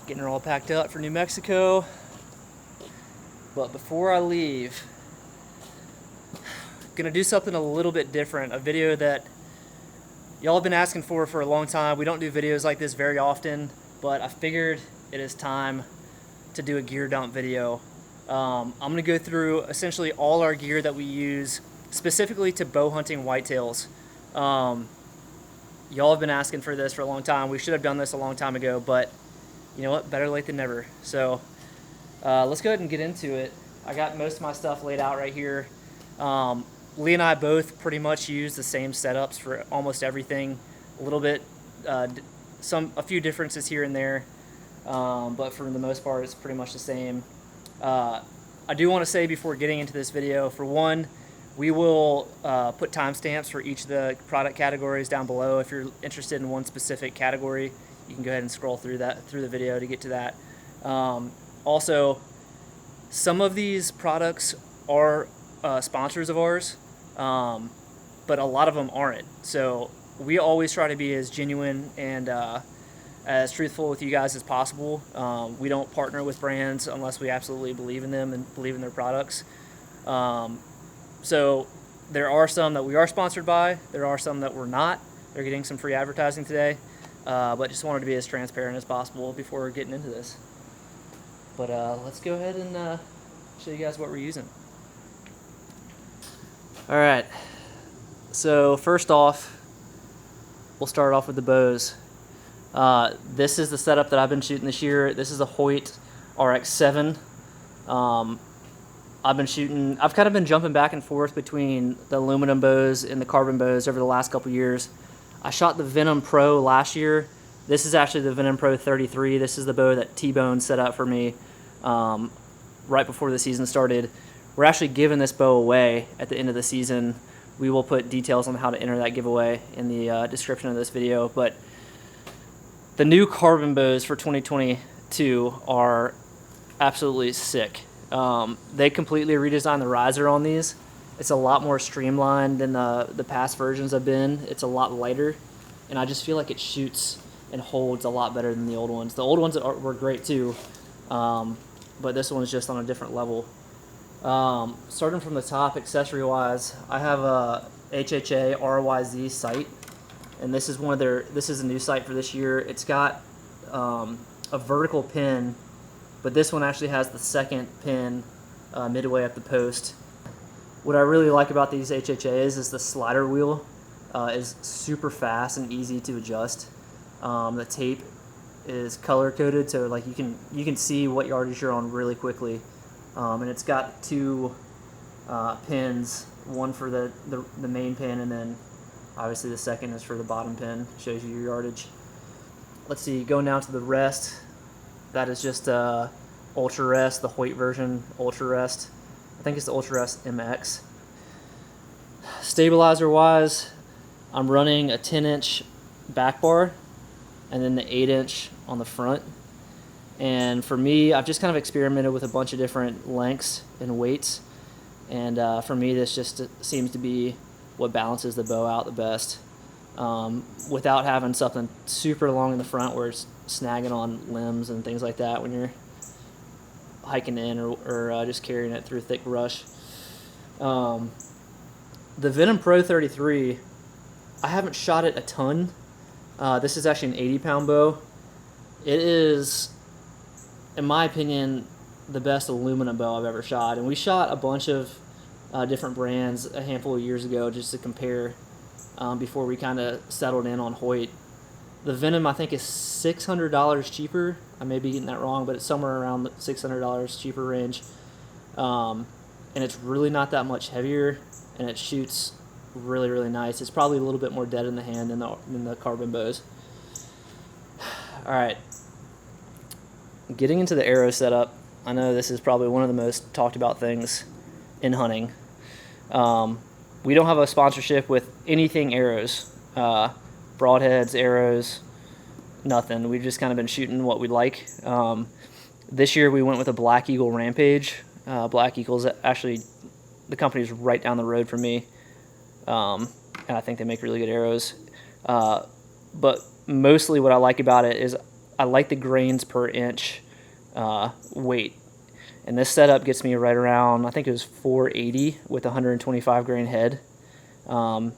Getting her all packed up for New Mexico. But before I leave, gonna do something a little bit different. A video that y'all have been asking for a long time. We don't do videos like this very often, but I figured it is time to do a gear dump video. I'm gonna go through essentially all our gear that we use specifically to bow hunting whitetails. Y'all have been asking for this for a long time. We should have done this a long time ago, but you know what? Better late than never. So let's go ahead and get into it. I got most of my stuff laid out right here. Lee and I both pretty much use the same setups for almost everything. A little bit, a few differences here and there, but for the most part, it's pretty much the same. I do want to say before getting into this video, for one, we will put timestamps for each of the product categories down below. If you're interested in one specific category, you can go ahead and scroll through the video to get to that. Also, some of these products are sponsors of ours, but a lot of them aren't. So we always try to be as genuine and as truthful with you guys as possible. We don't partner with brands unless we absolutely believe in them and believe in their products. So there are some that we are sponsored by. There are some that we're not. They're getting some free advertising today. But just wanted to be as transparent as possible before getting into this. But let's go ahead and show you guys what we're using. All right, so first off, we'll start off with the bows. This is the setup that I've been shooting this year. This is a Hoyt RX7. I've kind of been jumping back and forth between the aluminum bows and the carbon bows over the last couple years. I shot the Venom Pro last year. This is actually the Venom Pro 33. This is the bow that T-Bone set up for me right before the season started. We're actually giving this bow away at the end of the season. We will put details on how to enter that giveaway in the description of this video. But the new carbon bows for 2022 are absolutely sick. They completely redesigned the riser on these. It's a lot more streamlined than the past versions have been. It's a lot lighter, and I just feel like it shoots and holds a lot better than the old ones. The old ones were great too, but this one is just on a different level. Starting from the top, accessory-wise, I have a HHA RYZ sight, and this is this is a new sight for this year. It's got a vertical pin, but this one actually has the second pin midway up the post. What I really like about these HHAs is the slider wheel is super fast and easy to adjust. The tape is color coded, so like you can see what yardage you're on really quickly. And it's got two pins, one for the main pin, and then obviously the second is for the bottom pin. Shows you your yardage. Let's see, going down to the rest. That is just Ultra Rest, the Hoyt version, Ultra Rest. I think it's the Ultra Rest MX. Stabilizer wise, I'm running a 10-inch back bar and then the 8-inch on the front. And for me, I've just kind of experimented with a bunch of different lengths and weights. And for me, this just seems to be what balances the bow out the best, without having something super long in the front where it's snagging on limbs and things like that when you're hiking in or just carrying it through thick brush. The Venom Pro 33, I haven't shot it a ton. This is actually an 80-pound bow. It is, in my opinion, the best aluminum bow I've ever shot. And we shot a bunch of different brands a handful of years ago just to compare before we kind of settled in on Hoyt. The Venom, I think, is $600 cheaper. I may be getting that wrong, but it's somewhere around the $600 cheaper range. And it's really not that much heavier, and it shoots really, really nice. It's probably a little bit more dead in the hand than the carbon bows. All right. Getting into the arrow setup, I know this is probably one of the most talked about things in hunting. We don't have a sponsorship with anything arrows. Broadheads, arrows, nothing. We've just kind of been shooting what we like. This year we went with a Black Eagle Rampage. Black Eagle's actually, the company's right down the road from me, and I think they make really good arrows. But mostly what I like about it is I like the grains per inch weight. And this setup gets me right around, I think it was 480 with 125 grain head. And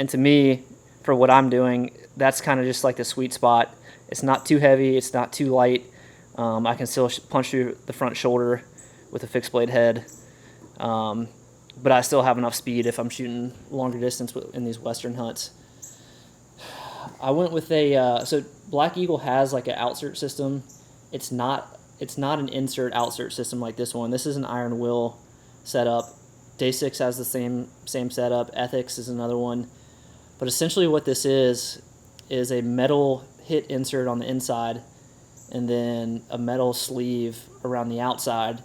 to me, for what I'm doing, that's kind of just like the sweet spot. It's not too heavy, it's not too light. I can still punch through the front shoulder with a fixed blade head. But I still have enough speed if I'm shooting longer distance in these western hunts. I went with so Black Eagle has like an outsert system. It's not an insert outsert system like this one. This is an iron will setup. Day 6 has the same setup. Ethics is another one. But essentially what this is a metal hit insert on the inside and then a metal sleeve around the outside,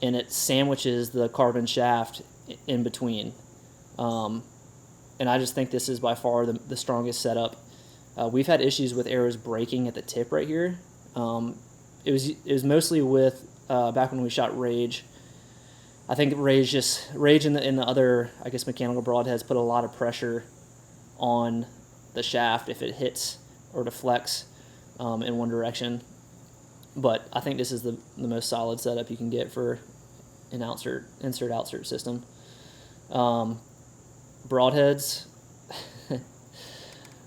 and it sandwiches the carbon shaft in between. And I just think this is by far the strongest setup. We've had issues with arrows breaking at the tip right here. It was mostly with back when we shot Rage. I think Rage in the other, I guess, mechanical broadheads put a lot of pressure on the shaft if it hits or deflects in one direction. But I think this is the most solid setup you can get for an insert outsert system. Broadheads.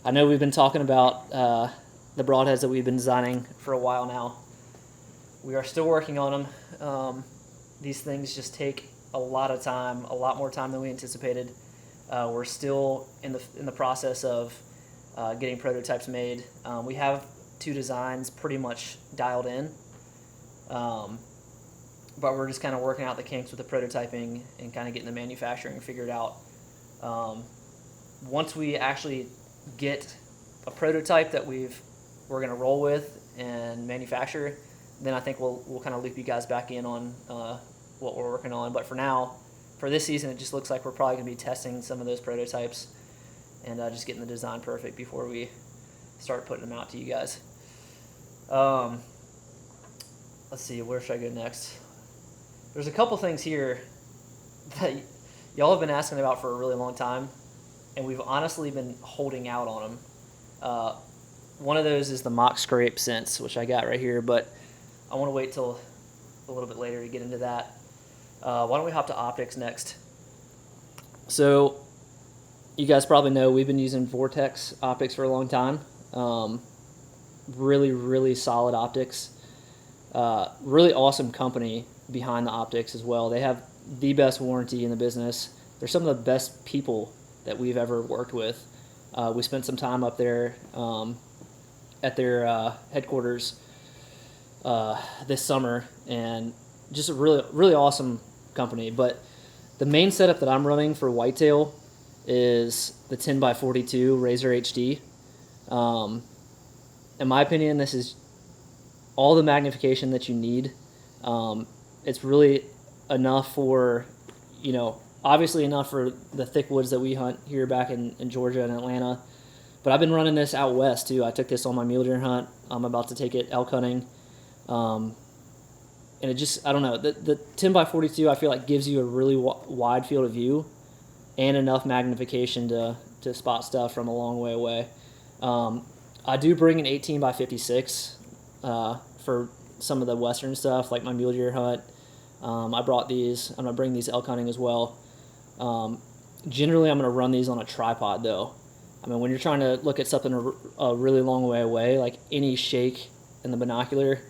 I know we've been talking about the broadheads that we've been designing for a while now. We are still working on them. These things just take a lot of time, a lot more time than we anticipated. We're still in the process of getting prototypes made. We have 2 designs pretty much dialed in, but we're just kind of working out the kinks with the prototyping and kind of getting the manufacturing figured out. Once we actually get a prototype that we're going to roll with and manufacture, then I think we'll kind of loop you guys back in on what we're working on. But for now, for this season, it just looks like we're probably going to be testing some of those prototypes and just getting the design perfect before we start putting them out to you guys. Let's see, where should I go next? There's a couple things here that y'all have been asking about for a really long time, and we've honestly been holding out on them. One of those is the mock scrape sense, which I got right here, but I want to wait till a little bit later to get into that. Why don't we hop to optics next? So you guys probably know we've been using Vortex optics for a long time. Really, really solid optics. Really awesome company behind the optics as well. They have the best warranty in the business. They're some of the best people that we've ever worked with. We spent some time up there at their headquarters this summer, and just a really, really awesome company. But the main setup that I'm running for whitetail is the 10x42 Razor HD. In my opinion, this is all the magnification that you need. It's really enough for, obviously enough for the thick woods that we hunt here back in Georgia and Atlanta. But I've been running this out west too. I took this on my mule deer hunt. I'm about to take it elk hunting. And it just, I don't know, the 10x42 I feel like gives you a really wide field of view and enough magnification to spot stuff from a long way away. I do bring an 18x56 for some of the western stuff, like my mule deer hunt. I brought these. I'm going to bring these elk hunting as well. Generally, I'm going to run these on a tripod, though. I mean, when you're trying to look at something a really long way away, like any shake in the binocular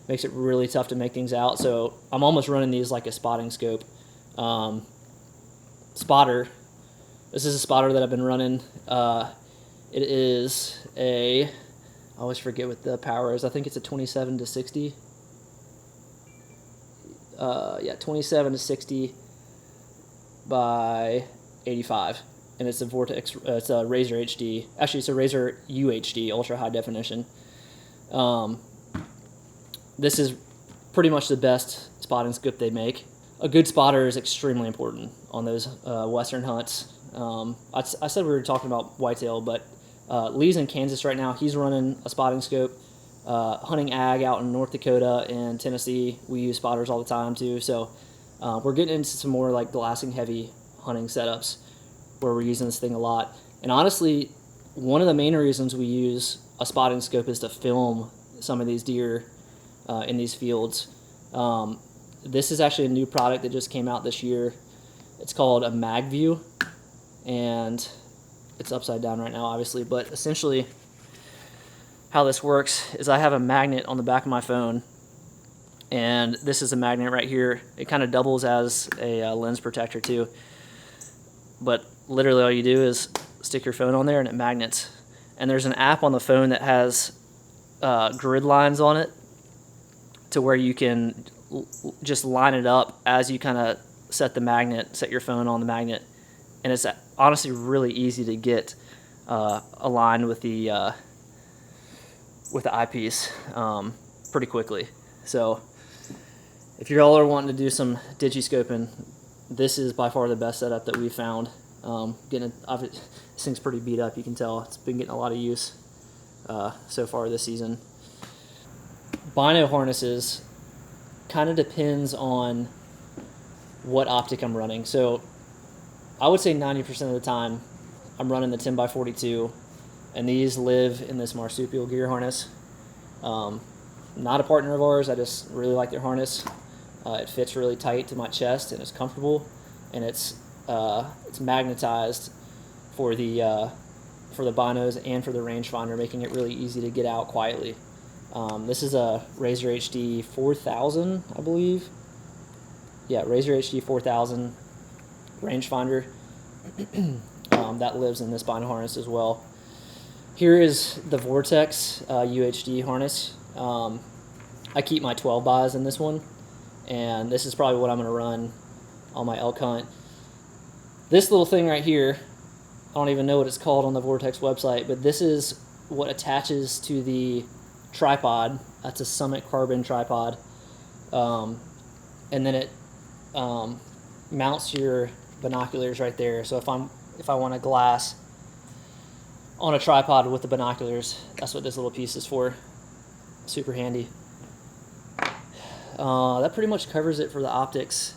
makes it really tough to make things out. So I'm almost running these like a spotting scope. Spotter. This is a spotter that I've been running. It is I always forget what the power is. I think it's a 27 to 60. 27 to 60 by 85. And it's a Vortex, it's a Razor HD. Actually, it's a Razor UHD, ultra high definition. This is pretty much the best spotting scope they make. A good spotter is extremely important on those western hunts. I said we were talking about whitetail, but Lee's in Kansas right now. He's running a spotting scope. Hunting ag out in North Dakota and Tennessee, we use spotters all the time too. So we're getting into some more like glassing heavy hunting setups where we're using this thing a lot. And honestly, one of the main reasons we use a spotting scope is to film some of these deer in these fields. This is actually a new product that just came out this year. It's called a mag view, and it's upside down right now, obviously, but essentially how this works is I have a magnet on the back of my phone, and this is a magnet right here. It kind of doubles as a lens protector too, but literally all you do is stick your phone on there and it magnets. And there's an app on the phone that has grid lines on it to where you can just line it up as you kind of set your phone on the magnet, and it's honestly really easy to get aligned with the eyepiece pretty quickly. So if you all are wanting to do some digiscoping, this is by far the best setup that we found. This thing's pretty beat up, you can tell. It's been getting a lot of use so far this season. Bino harnesses kind of depends on what optic I'm running. So I would say 90% of the time I'm running the 10x42, and these live in this marsupial gear harness. Not a partner of ours, I just really like their harness. It fits really tight to my chest and it's comfortable, and it's magnetized for the binos and for the rangefinder, making it really easy to get out quietly. This is a Razor HD 4000, I believe. Yeah, Razor HD 4000 rangefinder that lives in this bino harness as well. Here is the Vortex UHD harness. I keep my 12 buys in this one, and this is probably what I'm going to run on my elk hunt. This little thing right here, I don't even know what it's called on the Vortex website, but this is what attaches to the tripod. That's a Summit Carbon tripod, and then it mounts your binoculars right there. So if I want a glass on a tripod with the binoculars, that's what this little piece is for. Super handy. That pretty much covers it for the optics.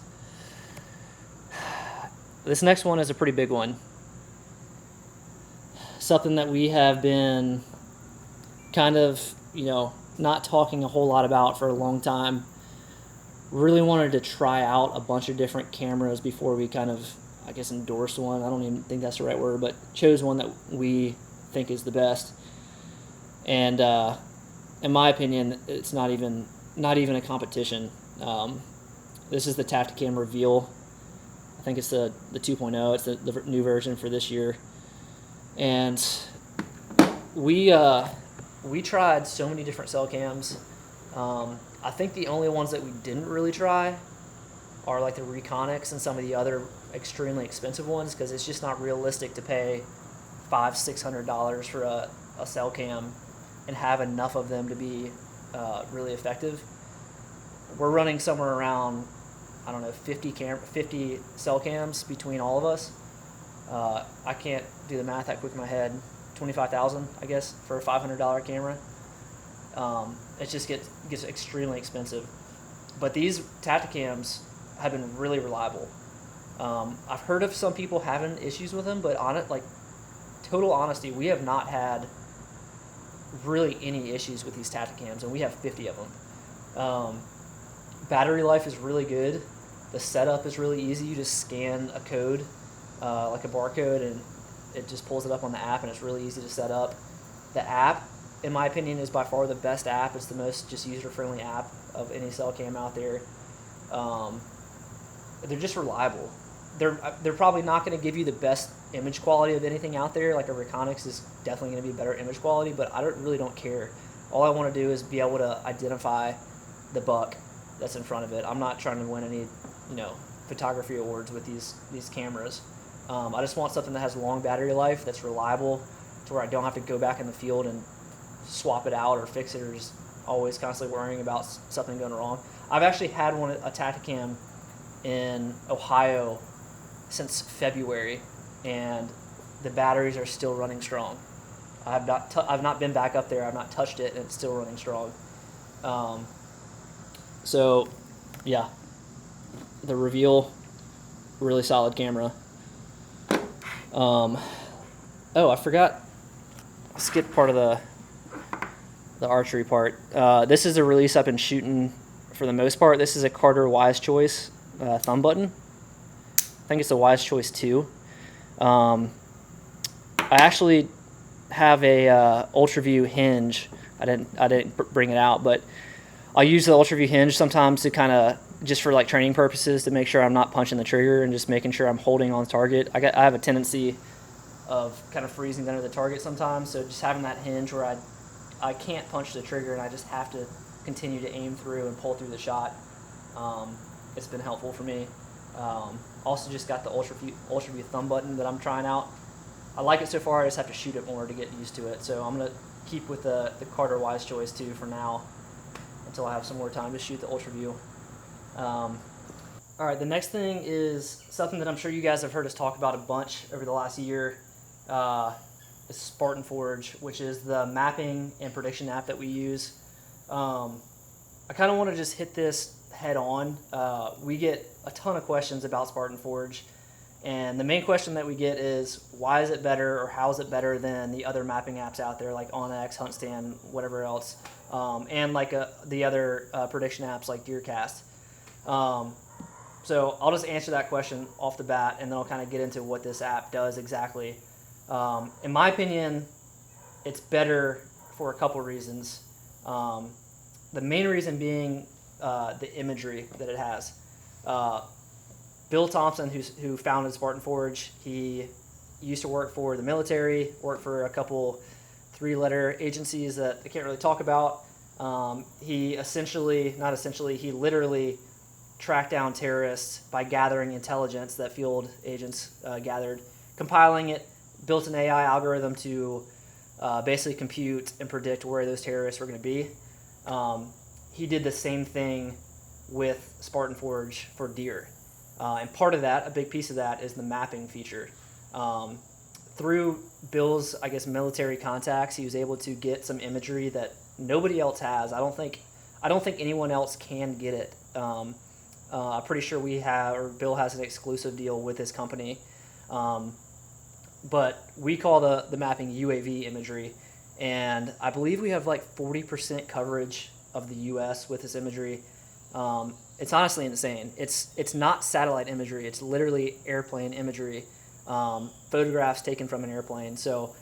This next one is a pretty big one. Something that we have been kind of, not talking a whole lot about for a long time. Really wanted to try out a bunch of different cameras before we kind of, endorsed one. I don't even think that's the right word, but chose one that we think is the best. And in my opinion, it's not even a competition. This is the Tacticam Reveal. I think it's the 2.0. It's the new version for this year. And we tried so many different cell cams. I think the only ones that we didn't really try are like the Reconyx and some of the other extremely expensive ones, because it's just not realistic to pay $500-600 for a cell cam and have enough of them to be really effective. We're running somewhere around, 50 cell cams between all of us. I can't do the math that quick in my head. 25,000, I guess, for a $500 camera. It just gets extremely expensive. But these Tacticams have been really reliable. I've heard of some people having issues with them, but total honesty, we have not had really any issues with these Tacticams, and we have 50 of them. Battery life is really good. The setup is really easy. You just scan a code, like a barcode, and it just pulls it up on the app, and it's really easy to set up. The app, in my opinion, is by far the best app. It's the most just user-friendly app of any cell cam out there. They're just reliable. They're probably not going to give you the best image quality of anything out there. Like a Reconyx is definitely going to be better image quality, but I really don't care. All I want to do is be able to identify the buck that's in front of it. I'm not trying to win any, photography awards with these cameras. I just want something that has long battery life, that's reliable, to where I don't have to go back in the field and swap it out or fix it, or just always constantly worrying about something going wrong. I've actually had a Tacticam in Ohio since February, and the batteries are still running strong. I've not been back up there. I've not touched it, and it's still running strong. So, yeah, the Reveal, really solid camera. I forgot skip part of the archery part. This is a release I've been shooting for the most part. This is a Carter Wise Choice thumb button. I think it's a Wise Choice 2. I actually have a UltraView hinge. I didn't bring it out, but I'll use the UltraView hinge sometimes to kind of just for like training purposes to make sure I'm not punching the trigger and just making sure I'm holding on target. I have a tendency of kind of freezing under the target sometimes, so just having that hinge where I can't punch the trigger and I just have to continue to aim through and pull through the shot. It's been helpful for me. Also just got the UltraView thumb button that I'm trying out. I like it so far. I just have to shoot it more to get used to it. So I'm going to keep with the Carter Wise Choice 2 for now until I have some more time to shoot the UltraView. All right, the next thing is something that I'm sure you guys have heard us talk about a bunch over the last year. Is Spartan Forge, which is the mapping and prediction app that we use. I kind of want to just hit this head on. We get a ton of questions about Spartan Forge, and the main question that we get is, why is it better, or how is it better than the other mapping apps out there like OnX, HuntStand, whatever else, and like the other prediction apps like DeerCast. So I'll just answer that question off the bat, and then I'll kind of get into what this app does exactly. In my opinion, it's better for a couple reasons. The main reason being the imagery that it has. Bill Thompson, who founded Spartan Forge, he used to work for the military, worked for a couple three-letter agencies that I can't really talk about. He literally tracked down terrorists by gathering intelligence that field agents gathered, compiling it, built an AI algorithm to basically compute and predict where those terrorists were going to be. He did the same thing with Spartan Forge for deer. And part of that, a big piece of that, is the mapping feature. Through Bill's, military contacts, he was able to get some imagery that nobody else has. I don't think anyone else can get it. I'm pretty sure Bill has an exclusive deal with his company. But we call the mapping UAV imagery, and I believe we have like 40% coverage of the U.S. with this imagery. It's honestly insane. It's not satellite imagery. It's literally airplane imagery, photographs taken from an airplane. So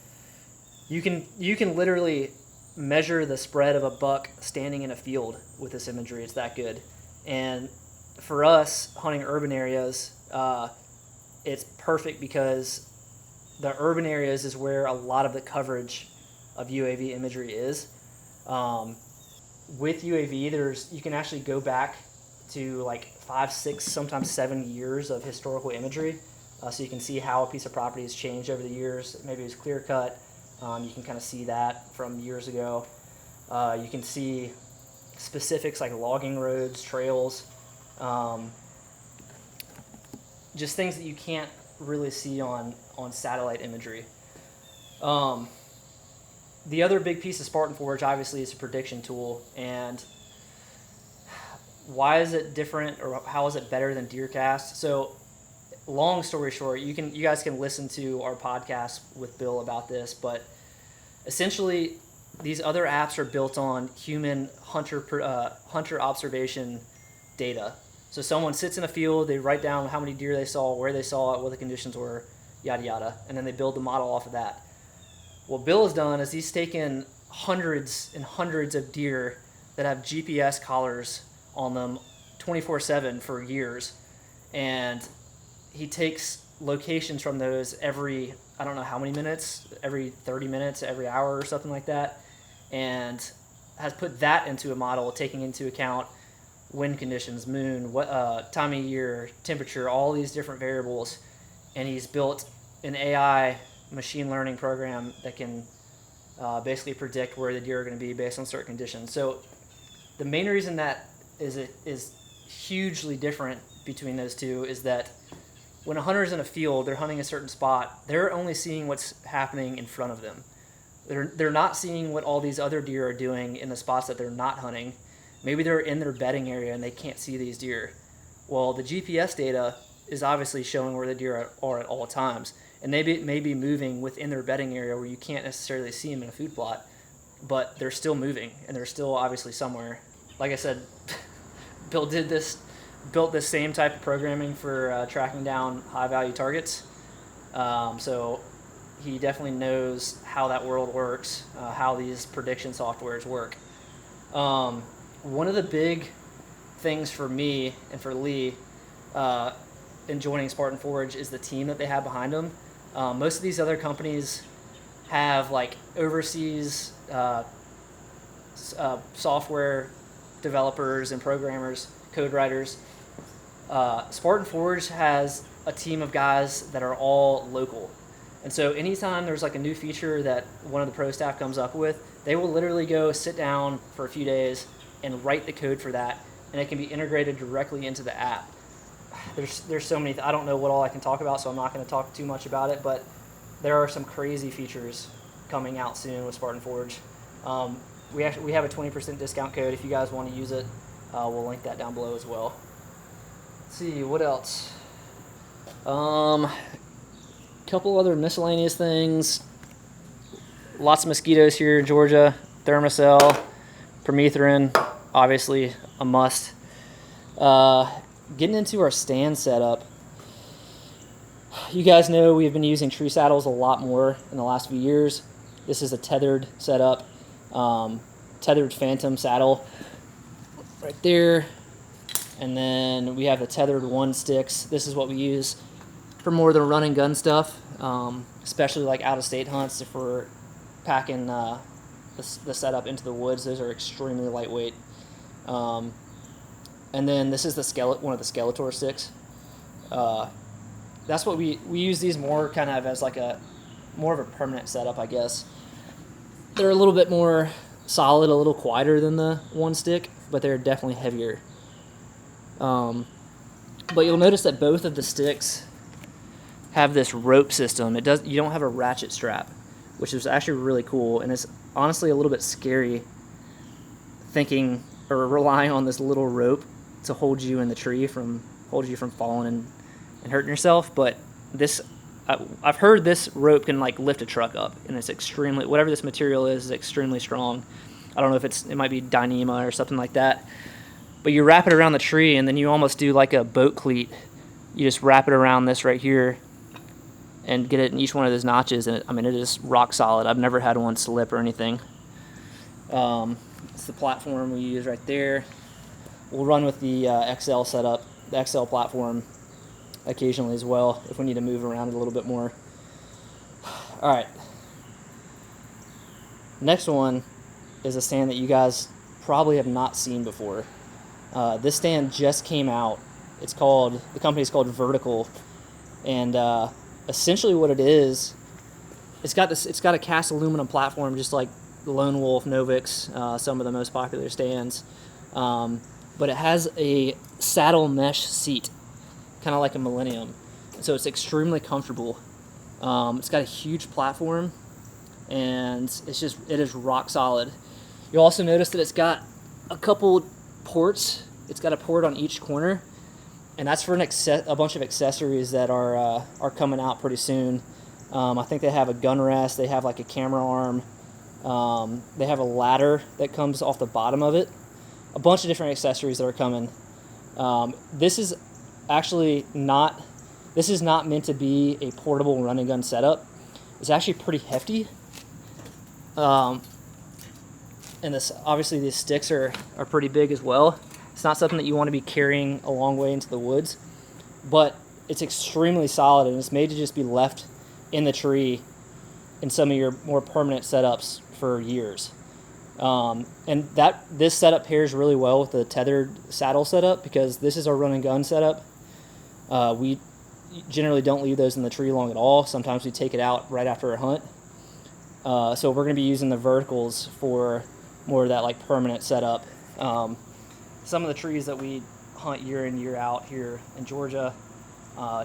you can literally measure the spread of a buck standing in a field with this imagery. It's that good. And for us hunting urban areas, it's perfect because the urban areas is where a lot of the coverage of UAV imagery is. With UAV, you can actually go back to like 5, 6, sometimes 7 years of historical imagery. So you can see how a piece of property has changed over the years. Maybe it was clear cut. You can kind of see that from years ago. You can see specifics like logging roads, trails, just things that you can't really see on satellite imagery. The other big piece of Spartan Forge obviously is a prediction tool, and why is it different, or how is it better than DeerCast? So, long story short, you guys can listen to our podcast with Bill about this, but essentially these other apps are built on human hunter observation data. So someone sits in a field, they write down how many deer they saw, where they saw it, what the conditions were, yada yada, and then they build the model off of that. What Bill has done is he's taken hundreds and hundreds of deer that have GPS collars on them 24/7 for years, and he takes locations from those every, I don't know how many minutes, every 30 minutes, every hour or something like that, and has put that into a model taking into account wind conditions, moon, what time of year, temperature, all these different variables, and he's built an AI machine learning program that can basically predict where the deer are going to be based on certain conditions. So the main reason that is hugely different between those two is that when a hunter's in a field, they're hunting a certain spot, they're only seeing what's happening in front of them. They're not seeing what all these other deer are doing in the spots that they're not hunting. Maybe they're in their bedding area and they can't see these deer. Well, the GPS data is obviously showing where the deer are at all times. and they may be moving within their bedding area where you can't necessarily see them in a food plot, but they're still moving, and they're still obviously somewhere. Like I said, built this same type of programming for tracking down high-value targets. So he definitely knows how that world works, how these prediction softwares work. One of the big things for me and for Lee in joining Spartan Forge is the team that they have behind them. Most of these other companies have like overseas software developers and programmers, code writers. Spartan Forge has a team of guys that are all local. And so anytime there's like a new feature that one of the pro staff comes up with, they will literally go sit down for a few days and write the code for that, and it can be integrated directly into the app. There's so many, I don't know what all I can talk about, so I'm not going to talk too much about it, but there are some crazy features coming out soon with Spartan Forge. We have a 20% discount code if you guys want to use it. We'll link that down below as well. Let's see, what else? Couple other miscellaneous things. Lots of mosquitoes here in Georgia. Thermacell, permethrin, obviously a must. Getting into our stand setup. You guys know we've been using tree saddles a lot more in the last few years. This is a tethered setup, tethered phantom saddle right there. And then we have the tethered one sticks. This is what we use for more of the run and gun stuff, especially like out-of-state hunts. If we're packing the setup into the woods, those are extremely lightweight. And then this is one of the Skeletor sticks. That's what we use these more kind of as like more of a permanent setup, I guess. They're a little bit more solid, a little quieter than the one stick, but they're definitely heavier. But you'll notice that both of the sticks have this rope system. You don't have a ratchet strap, which is actually really cool, and it's honestly a little bit scary thinking or relying on this little rope to hold you in the tree hold you from falling and hurting yourself. But I've heard this rope can like lift a truck up, and it's extremely, whatever this material is extremely strong. I don't know if it might be Dyneema or something like that. But you wrap it around the tree, and then you almost do like a boat cleat. You just wrap it around this right here and get it in each one of those notches, and it is rock solid. I've never had one slip or anything. It's the platform we use right there. We'll run with the XL setup, the XL platform occasionally as well if we need to move around it a little bit more. All right. Next one is a stand that you guys probably have not seen before. This stand just came out. The company's called Vertical, and essentially what it is, it's got a cast aluminum platform just like the Lone Wolf, Novix, some of the most popular stands, but it has a saddle mesh seat, kind of like a Millennium, so it's extremely comfortable. It's got a huge platform, and it is rock solid. You'll also notice that it's got a couple ports. It's got a port on each corner, and that's for a bunch of accessories that are coming out pretty soon. I think they have a gun rest. They have like a camera arm. They have a ladder that comes off the bottom of it. A bunch of different accessories that are coming. This is not meant to be a portable run and gun setup. It's actually pretty hefty. And obviously these sticks are pretty big as well. It's not something that you want to be carrying a long way into the woods, but it's extremely solid, and it's made to just be left in the tree in some of your more permanent setups for years. And this setup pairs really well with the tethered saddle setup, because this is our run and gun setup. We generally don't leave those in the tree long at all. Sometimes we take it out right after a hunt. So we're going to be using the verticals for more of that like permanent setup. Some of the trees that we hunt year in, year out here in Georgia,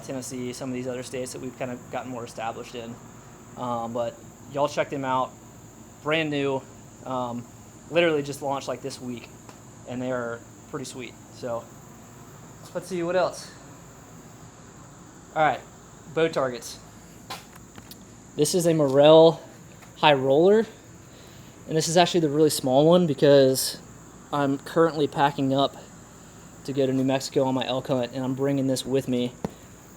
Tennessee, some of these other states that we've kind of gotten more established in. But y'all check them out. Brand new. Literally just launched like this week, and they are pretty sweet. So let's see what else. All right, bow targets. This is a Morel High Roller, and this is actually the really small one because I'm currently packing up to go to New Mexico on my elk hunt, and I'm bringing this with me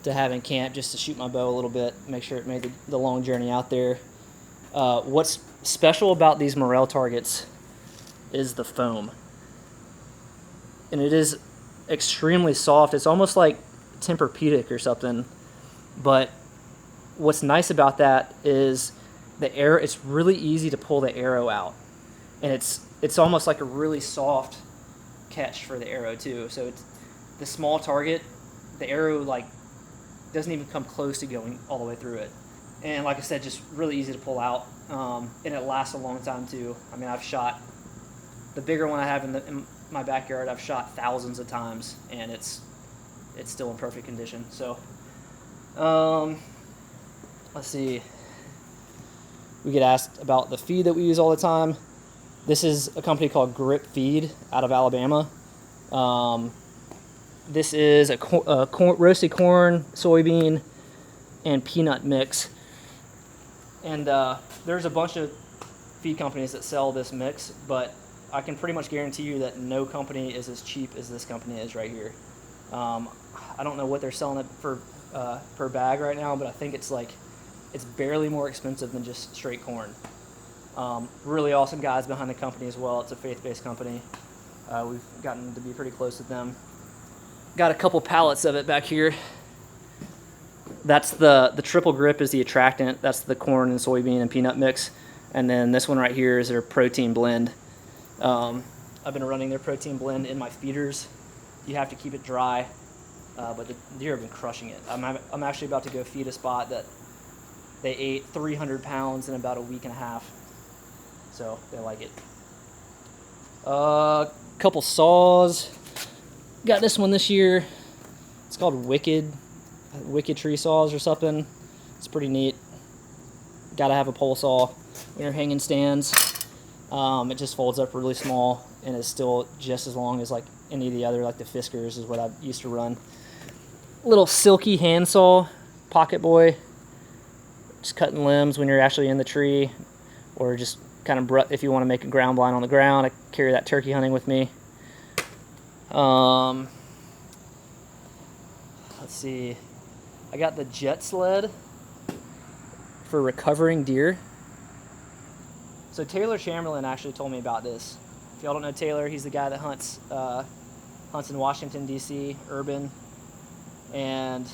to have in camp just to shoot my bow a little bit, make sure it made the long journey out there. What's special about these Morel targets is the foam, and it is extremely soft. It's almost like Tempur-Pedic or something, but what's nice about that is the arrow. It's really easy to pull the arrow out, and it's almost like a really soft catch for the arrow too. So it's the small target, the arrow like doesn't even come close to going all the way through it. And like I said, just really easy to pull out, and it lasts a long time too. I mean, I've shot the bigger one I have in my backyard. I've shot thousands of times, and it's still in perfect condition. So, let's see. We get asked about the feed that we use all the time. This is a company called Grip Feed out of Alabama. This is a roasted corn, soybean, and peanut mix. And there's a bunch of feed companies that sell this mix, but I can pretty much guarantee you that no company is as cheap as this company is right here. I don't know what they're selling it for per bag right now, but I think it's barely more expensive than just straight corn. Really awesome guys behind the company as well. It's a faith-based company. We've gotten to be pretty close with them. Got a couple pallets of it back here. That's the triple grip is the attractant. That's the corn and soybean and peanut mix. And then this one right here is their protein blend. I've been running their protein blend in my feeders. You have to keep it dry, but the deer have been crushing it. I'm actually about to go feed a spot that they ate 300 pounds in about a week and a half. So they like it. Couple saws. Got this one this year. It's called Wicked Tree Saws or something. It's pretty neat. Got to have a pole saw when you're hanging stands. It just folds up really small and is still just as long as like any of the other, like the Fiskars is what I used to run. Little silky handsaw, pocket boy. Just cutting limbs when you're actually in the tree, or just kind of if you want to make a ground blind on the ground. I carry that turkey hunting with me. Let's see. I got the jet sled for recovering deer. So Taylor Chamberlain actually told me about this. If y'all don't know Taylor, he's the guy that hunts in Washington, D.C., urban. And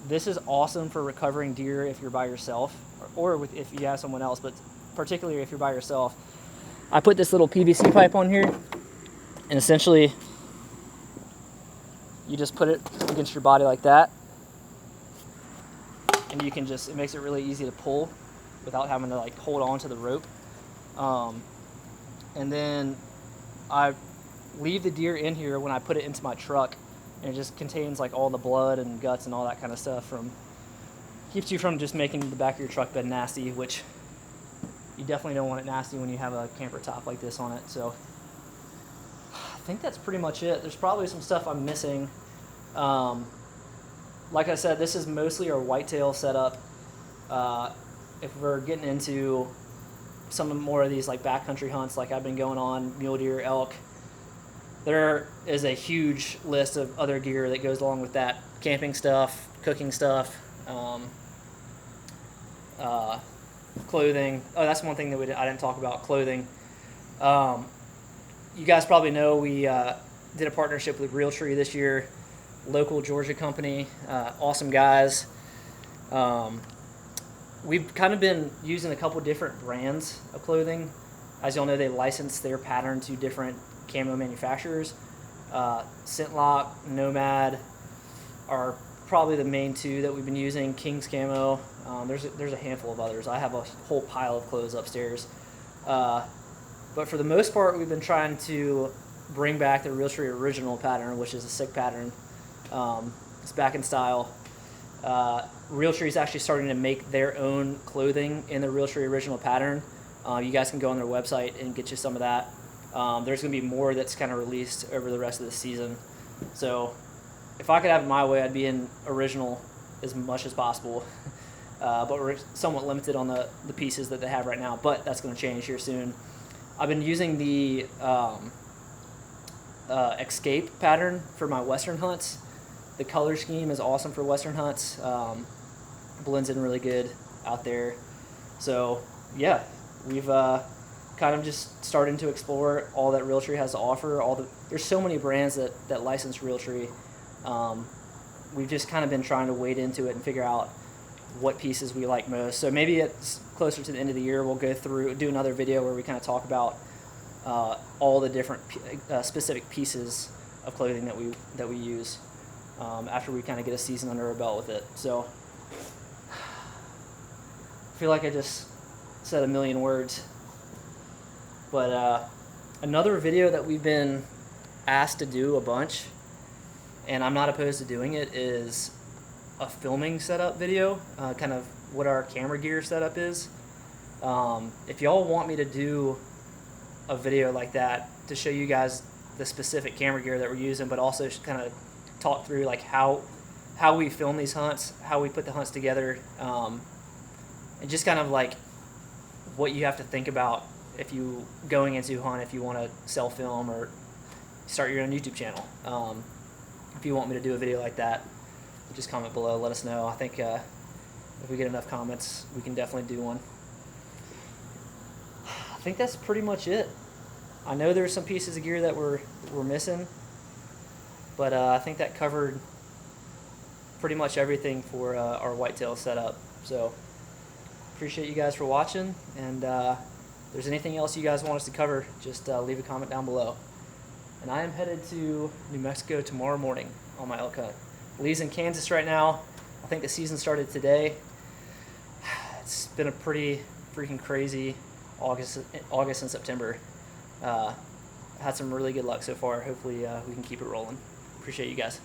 this is awesome for recovering deer if you're by yourself, or if you have someone else, but particularly if you're by yourself. I put this little PVC pipe on here, and essentially you just put it against your body like that, and you can it makes it really easy to pull without having to like hold on to the rope. And then I leave the deer in here when I put it into my truck, and it just contains like all the blood and guts and all that kind of stuff. Keeps you from just making the back of your truck bed nasty, which you definitely don't want it nasty when you have a camper top like this on it. So I think that's pretty much it. There's probably some stuff I'm missing. Like I said, this is mostly our whitetail setup. If we're getting into some more of these like backcountry hunts like I've been going on, mule deer, elk, there is a huge list of other gear that goes along with that. Camping stuff, cooking stuff, clothing. Oh, that's one thing that I didn't talk about, clothing. You guys probably know we did a partnership with Realtree this year, local Georgia company, awesome guys. We've kind of been using a couple different brands of clothing. As y'all know, they license their pattern to different camo manufacturers. Scentlock, Nomad are probably the main two that we've been using. King's Camo. There's a handful of others. I have a whole pile of clothes upstairs. But for the most part, we've been trying to bring back the Realtree original pattern, which is a sick pattern. It's back in style. Realtree is actually starting to make their own clothing in the Realtree original pattern. You guys can go on their website and get you some of that. There's going to be more that's kind of released over the rest of the season. So if I could have it my way, I'd be in original as much as possible. but we're somewhat limited on the pieces that they have right now, but that's going to change here soon. I've been using the escape pattern for my western hunts. The color scheme is awesome for western hunts. Blends in really good out there. So yeah, we've kind of just starting to explore all that Realtree has to offer. There's so many brands that license Realtree. We've just kind of been trying to wade into it and figure out what pieces we like most. So maybe it's closer to the end of the year, we'll do another video where we kind of talk about all the different specific pieces of clothing that we use after we kind of get a season under our belt with it. So I feel like I just said a million words, but another video that we've been asked to do a bunch, and I'm not opposed to doing it, is a filming setup video, kind of what our camera gear setup is. If y'all want me to do a video like that to show you guys the specific camera gear that we're using, but also kind of talk through like how we film these hunts, how we put the hunts together, and just kind of like what you have to think about if you going into a hunt, if you want to sell film or start your own YouTube channel. If you want me to do a video like that, just comment below, let us know. I think if we get enough comments, we can definitely do one. I think that's pretty much it. I know there's some pieces of gear that we're missing, but I think that covered pretty much everything for our whitetail setup. So appreciate you guys for watching, and if there's anything else you guys want us to cover, just leave a comment down below. And I am headed to New Mexico tomorrow morning on my elk hunt. Lee's in Kansas right now. I think the season started today. It's been a pretty freaking crazy August and September. Had some really good luck so far. Hopefully we can keep it rolling. Appreciate you guys.